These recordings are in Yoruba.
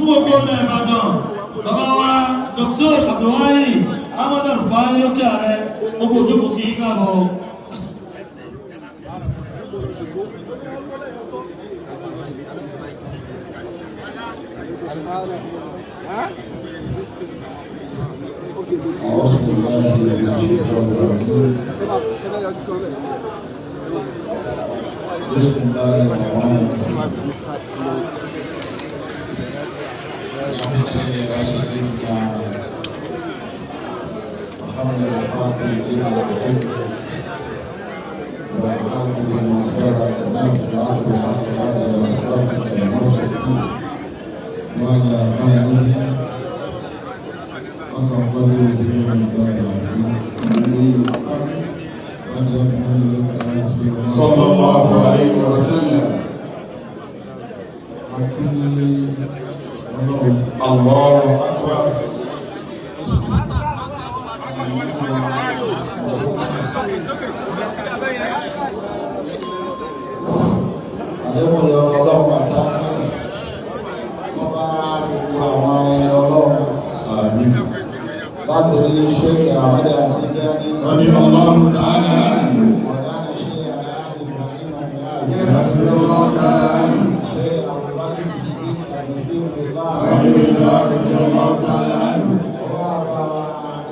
gbogbo ọ̀nà Ìbàdàn bàbá wa Dr. Abdulwahid Ahmad Al-Rufai lókè ààrẹ gbogbo òjòkó kì í káàbọ̀. أعوذ بالله من الشيطان الرجيم بسم الله الرحمن الرحيم اللهم صل على سيدنا محمد الفاتح لما أحب والعاصم لما سبق الناس بالعفو والعفو إلى صراطك المستقيم وعلى آله صلى الله عليه وسلم. الله أكبر. àdéhùn yọ ọlọ́run àtàkì wọ́n bá gbogbo àwọn ẹni ọlọ́run látòrí ṣéèkì àmàdé àti gẹ́ni رضي الله تعالى عنه wọ̀dánà ṣe àdáyàrí Ibrahim àníyàzí رضي الله تعالى عنه ṣe Abubakar Siddiq àdìsí ìrìnlá رضي الله تعالى عنه wọ́n àbá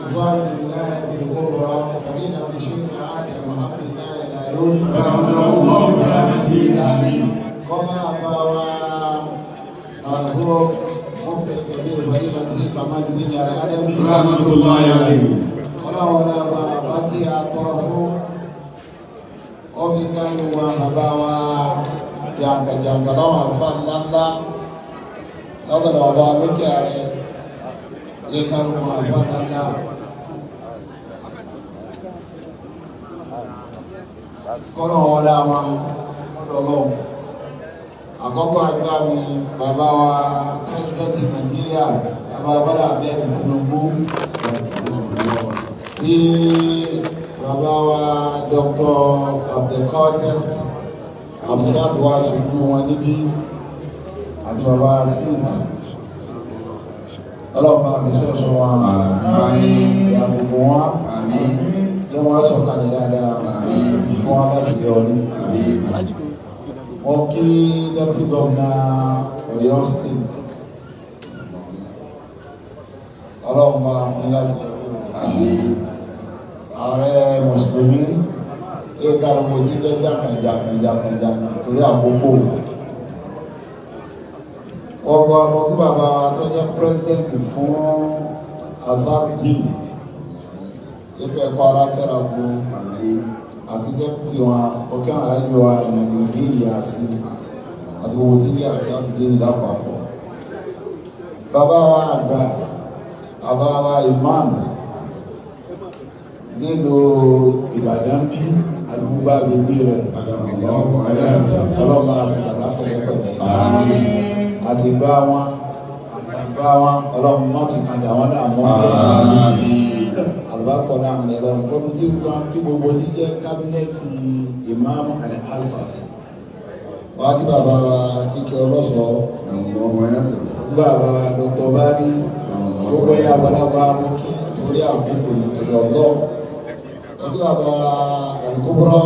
ìzọ́ọ̀dì ìláyàtì ìgbòkòrò fàdínà ti ṣéèkì Adam Abdullahi Dalórí رحمه الله برحمته آمين kọ́má àbá wa àgọ́ مفتي الكبير فضيلة الشيخ حماد بن الأدبي رحمة الله عليه ọlọ́run ọlọ́run àbá tí a tọrọ fún ọ́fíìkà ìwà bàbá wa jàǹkàjàǹkà láwọn àfa ńláńlá lọ́dọ̀ bàbá lókè ààrẹ yẹ kárùkù àfa ńláńlá. kọ́nà ọ̀la wọn lọ́dọ̀ ọlọ́run àkọ́kọ́ àdúrà mi bàbá wa pírẹsidẹ́ntì Nàìjíríà bàbá Bọ́lá Ahmed Tinubu tí bàbá wa Dr. Abdulkadir Abdulsat wa ṣojú wọn níbí àti bàbá Smith ọlọ́pàá àfisọ́sọ wọn ìyá gbogbo wọn jẹ́ wọ́n sọ̀kalẹ̀ dáadáa fún wọn láti yọrí. Wọ́n kí Deputy Governor Ọ̀yọ́ State ọlọ́run bá fún láti ààrẹ mùsùlùmí kéèkàrùkù tí jẹ́ jàkànjàkànjàkànjà torí àkókò ọgbọ́ ọgbọ́ kí bàbá tó jẹ́ president fún Azarudeen ẹgbẹ́ ẹ̀kọ́ ara fẹ́ra kú àti deputy wọn ọkẹ́ àrájọ wa Nàìjíríà yà sí àti owó tí yà Azarudeen lápapọ̀ bàbá wa àgbà bàbá wa imam nílò Ìbàdàn bí àdúgbò àbẹ̀bí rẹ̀ ọlọ́mọ àti bàbá pẹ̀lẹ́pẹ̀lẹ́ àti gbá wọn àtàgbá wọn ọlọ́mọ má fi kàdà wọn dààmú àlùbákọ̀ náà ń lọ gbogbo tí wọn kí gbogbo tí jẹ́ kábínẹ́ẹ̀tì imam and alfas wọ́n á kí bàbá wa kíkẹ́ ọlọ́sọ̀ọ́ bàbá wa Dr. Bari gbogbo yà àgbàlagbà mú kí torí àkókò nítorí ọlọ́ọ̀ ọdún bàbá àdìkúbọ́rọ́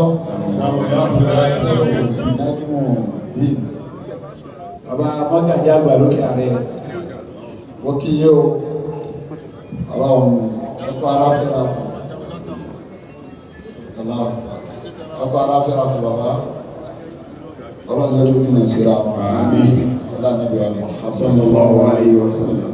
nájúmọ̀ bíi bàbá mọ́gàjá àgbà lókè ààrẹ wọ́n kí yóò bàbá ọ̀hún ọkọ̀ ara fẹ́ra kù ọkọ̀ ara fẹ́ra kù bàbá ọlọ́run lọ́dún bí nàìjíríà ọlá níbi wa sallallahu alayhi wa sallam.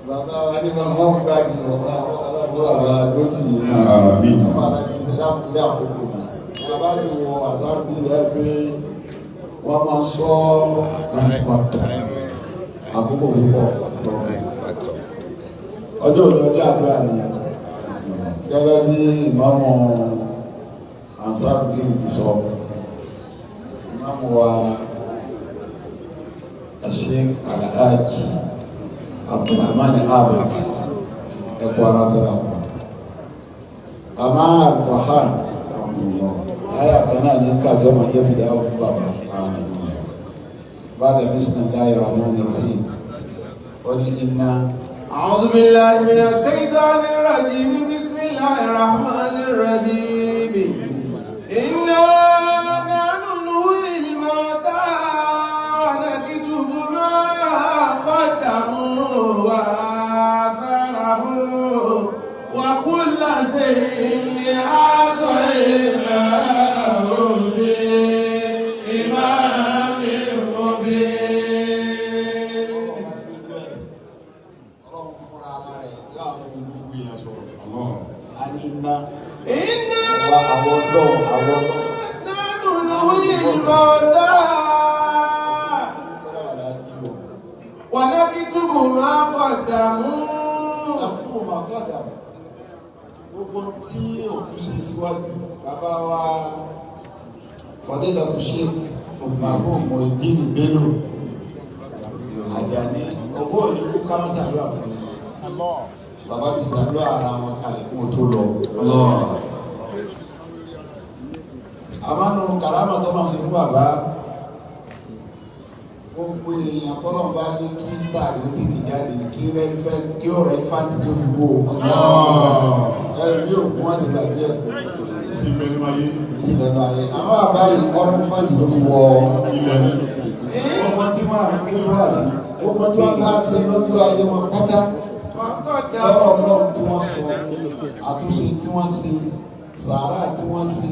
bàbá wa ní máa wọ́n gbá ní bàbá aláàbúrò àbá lótì yìí bàbá aláàbí ṣe dáàbò torí àkókò náà ní abá ti wọ Azarudeen rẹ pé wọ́n máa ń sọ àkókò púpọ̀ ọjọ́ òní ọjọ́ àdúrà ni gẹ́gẹ́ bí ìmáàmù Azarudeen ti sọ ìmáàmù wa Sheikh Alhaji Abdulrahman Ahmed ẹ̀kọ́ aláfẹ́ra kù àmà Al-Qur'an ayà kan náà ní káàtì ọmọ jẹ́ fìdáwò fún bàbá بعد بسم الله الرحمن الرحيم قل إنا أعوذ بالله من الشيطان الرجيم بسم الله الرحمن الرحيم إنا نحن نحيي الموتى ونكتب ما قدموا وآثارهم وكل شيء أحصيناه بإمام مبين. ọlọ́run fúnra ara rẹ̀ yóò fún gbogbo èèyàn sọ̀rọ̀. a ní iná. iná. àwọn ọlọ́run àwọn ọlọ́run. nánú lórí ìbọ̀dá. wàlákì túbù máa pọ̀ dàmú. àtúbù máa kọ́ dàmú. gbogbo tí òkú ṣe síwájú bàbá wa Fadilatu Sheikh Marhum Muhyiddin Bello Ajani owó òní kú ká má ṣàdúrà fún mi. Bàbá ti ṣàdúrà ara wọn kalẹ̀ kún tó lọ. Àmánu kàrámà tó máa ṣe fún bàbá. Gbogbo èèyàn tọ́lọ̀ bá ní kí star ló tètè jáde kí ó rẹ̀ fáńtì tó fi bó. Ẹ̀rù bí òkú wọn ti gbàgbé ẹ̀. Ìsìnkú ayé. Ìsìnkú ayé. Àwọn bàbá yìí ọ̀rọ̀ fáńtì tó fi wọ ilẹ̀ ní. Gbogbo tí wọ́n á kí wá sí. Gbogbo tí wọ́n bá ṣe lọ́dún ayé wọn pátá. Ọ̀rọ̀ náà tí wọ́n sọ, àtúnṣe tí wọ́n ṣe, sàárà tí wọ́n ṣe,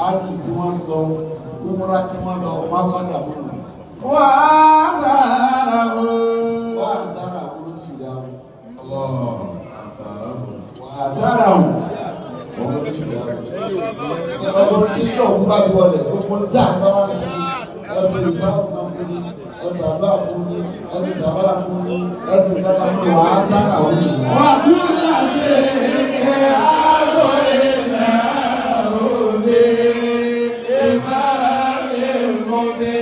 áàdì tí wọ́n lọ, kúmúrá tí wọ́n lọ, mákàndà múnà. Wàhálà sára àwọn olóṣùdá wàhálà àwọn olóṣùdá ẹgbẹ́ níjọ òkú bá ti wọlé gbogbo dá bá wá sí ẹsẹ̀ ìsáàbù kan fún ní ẹsẹ̀ àbá fún ní ẹsẹ̀ sàbá fún ní ẹsẹ̀ kankan fún ní wàhálà sára àwọn ènìyàn. wà á tún láti ké aṣọ ìlà òde ìbáraẹni mọ́bí.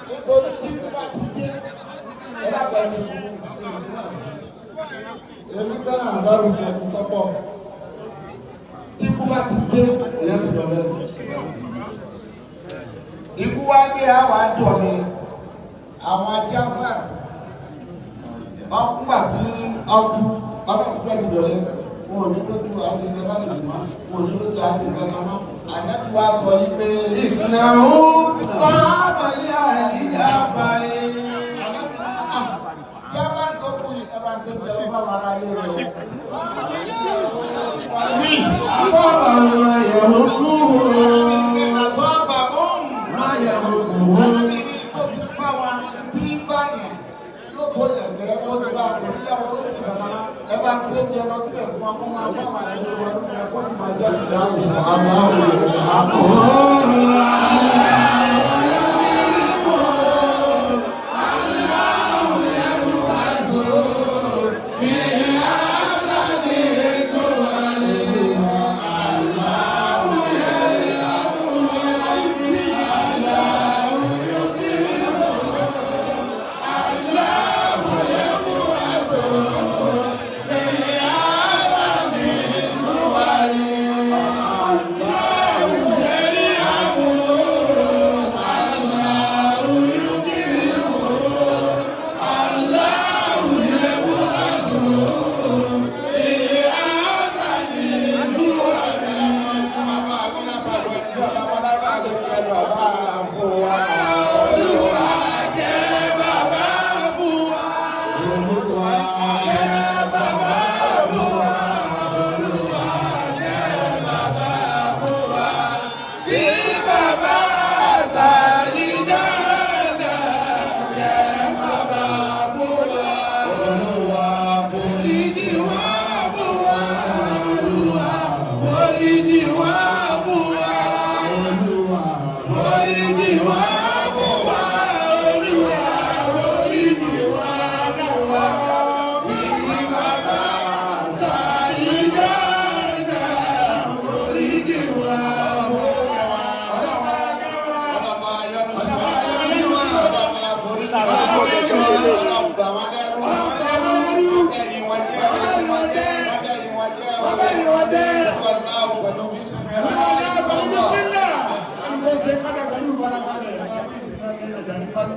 Nítorí títí bá ti dé ẹ̀dá kan ti fún èmi fẹ́ràn àzárò fi ẹ̀kú tọ́pọ̀ tí ikú bá ti dé èyàn ti lọ lẹ́nu ikú wá dé àwọn àdọ̀lẹ̀ àwọn ajáfà ọkùngbà tí ọdún ọlọ́pàá ti lọ lẹ́nu wọn ò ní lójú àṣeyẹ bá lè bì mọ́ wọn ò ní lójú àṣeyẹ kankan mọ́ ànábì wa sọ yí pé ìsìnàwó fábàlì àdìjà fàlẹ. ànábì náà jábá tó kù ẹ bá ń ṣe jẹun fáwọn ará ilé rẹ o. wí àfọ́bà ọ̀nà ìyàwó kú. àsọ́ọ̀bà ọ̀hún. máa yàwó kú. ànábì ní tó ti bá wọn tí bá yẹn yóò tó yẹn gẹ́ ó ti bá wọn kò ní jábọ̀ lójú kankan má ẹ bá ń ṣe jẹ lọ sílẹ̀ fún wọn kó máa fáwọn àlejò wọn lójú ẹ kó sì máa jẹ́ ìdáhùn fún aláwọ̀ yẹn àbọ̀. Allah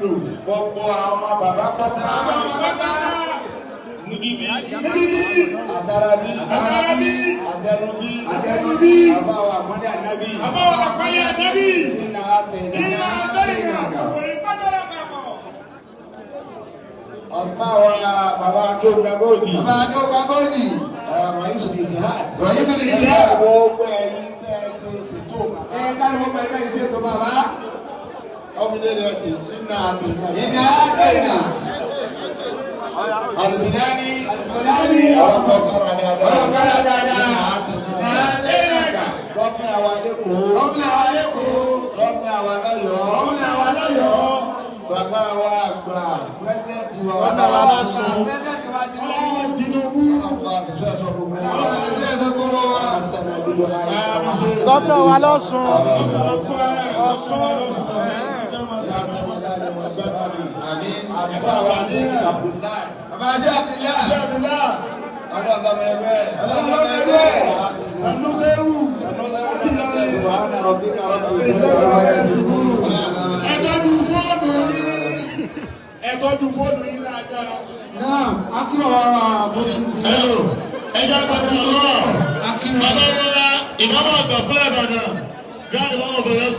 lò. Gbogbo àwọn ọmọ bàbá pátá. Àwọn ọmọ bàbá. Níbi Níbi. àtàràbí. Àtàràbí. Àtẹnubí. Àtẹnubí. Àbáwọ̀ àpọ́nlé ànábì. Àbáwọ̀ àpọ́nlé ànábì. Nínú àtẹnubí. Nínú àtẹnubí. Ọkùnrin pátá papọ̀. Ọ̀fà wa bàbá Akéwùgbàgòdì. Bàbá Akéwùgbàgòdì. Rọ̀yìn Sùlìtìhàd. Rọ̀yìn Sùlìtìhàd. Gbogbo ẹ̀yin tẹ́ ẹ ṣe ṣètò bàbá. Káàdì gbogbo ẹ̀ka ìṣètò bàbá. Ọmọdé rẹ̀ ti nínú àtẹnubí. Nínú àtẹnubí. Alifilani. Alifilani. Ọlọ́pàá kára dáadáa. Ọlọ́pàá dáadáa. Àtẹnubí. Gọ́fìnà wa lẹ́kọ̀ọ́. Gọ́fìnà wa lẹ́kọ̀ọ́. Gọ́fìnà wa lọ́yọ̀ọ́. Gọ́fìnà wa lọ́yọ̀ọ́. Bàbá wa àgbà pírẹ́sidẹ̀ntì wa. Bàbá wa àgbà pírẹ́sidẹ̀ntì wa Tinubu. Ọba àfisẹ́ ẹ̀sọ́ gbogbo wa. Ọba àfisẹ́ ẹ̀sọ́ gbogbo wa. Gómìnà wa lọ́sùn. Àlùfáà wa sí Abdullahi. Bàbá sí Abdullahi. Ọlọ́dọ̀mọ ẹgbẹ́. Ọlọ́dọ̀mọ ẹgbẹ́. Sanusewu. Subhana rabbika rabbil Ẹ̀tọ́jú fóònù yín dáadáa. Náà, akíwọ̀ mọ́sídìí. Ẹ̀rọ, ẹja gbàgbọ́ ọ̀rọ̀. Bàbá wọn lá ìmọ̀mọ̀ ọ̀gbọ̀n fúlẹ̀ Ìbàdàn. Gáàdì wọn ò bẹ̀rẹ̀